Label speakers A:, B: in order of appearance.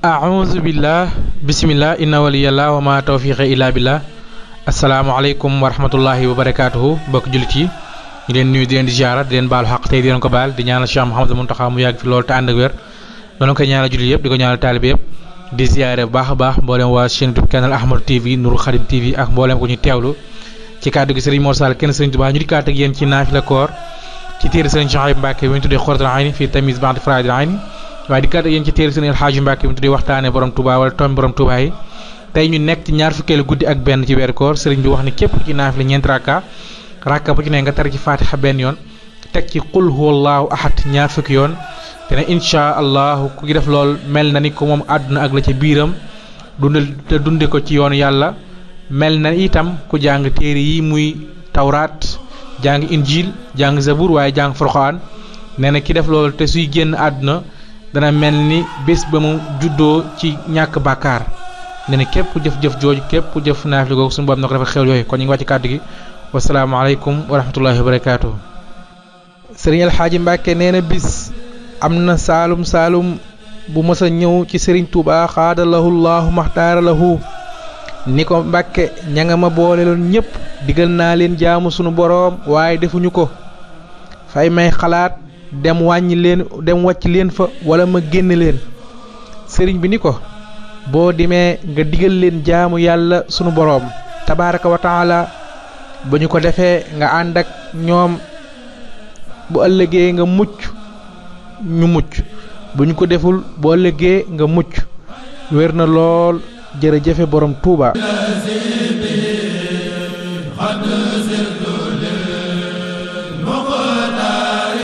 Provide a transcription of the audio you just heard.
A: a'udzu billah bismillah inna waliyallah wa ma tawfiqi illa billah. asalaamaaleykum wa rahmatullahi wa barakaatuhu mbokk jullit yi ñu leen nuyu di leen di ziara di leen baalu xaq tey di leen ko baal di ñaanal Cheikh Mouhamadou Mountakha mu yàgg fi loolu te ànd ak wér noonu koy ñaanal jullit yëpp di ko ñaanal taalibe yëpp di ziare bu baax a baax mboolem waa chaîne YouTube Canal Ahmadou TV Nourou Khadim TV ak mboolem ko ñu teewlu ci kàddu gi Serigne Mor Sall kenn Serigne Touba ñu di kaat ak yéen ci naafila koor ci téere Serigne Cheikh Mbacke bi ñu tuddee Xuratul Ayni fii Tamyiz ba'da Faraa'idil Ayni waaye di kaat ak yéen ci téere Serigne El Hadji Mbacke bi ñu tuddee waxtaane borom Touba wala tomb borom Touba yi tey ñu nekk ci ñaar fukkeelu guddi ak benn ci weeru koor Serigne bi wax ni képp ci naafila ñeent rakka bu ci ne nga tar ci Fatiha benn yoon teg ci qul huwallahu ahad ñaar fukki yoon te ne incha allahu ku ci def lool mel na ni ko moom àdduna ak la ci biiram dunde ko ci yoonu yàlla mel na itam ku jàng téere yi muy tawraat jàng injil jàng zabur waaye jàng furqaan nee na ki def loolu te suy génn àdduna dana mel ni bés ba mu juddoo ci ñàkk bàkkaar nee na képp jëf-jëf jooju képp jëf naafila googu suñu boobu na ko dafa xew yooyu kon ñu ngi wàcc kàddu gi wasalaamaaleykum wa rahmatullahi wa barakaatuhu. Sëriñ El Hadji Mbacke nee na bis am na saalum bu mës a ñëw ci Serigne Touba xaadalahu llahu maxtaara lahu ni ko Mbacke ña nga ma boole loon ñëpp digal naa leen jaamu sunu boroom waaye defuñu ko fay may xalaat dem wàcc leen fa wala ma génn leen sëriñ bi ni ko boo demee nga digal leen jaamu yàlla sunu boroom tabaaraka wa taala ba ñu ko defee nga ànd ak ñoom bu ëllëgee nga mucc ñu mucc bu ñu ko deful bu ëllëgee nga mucc wér na lool jërëjëfe borom Touba.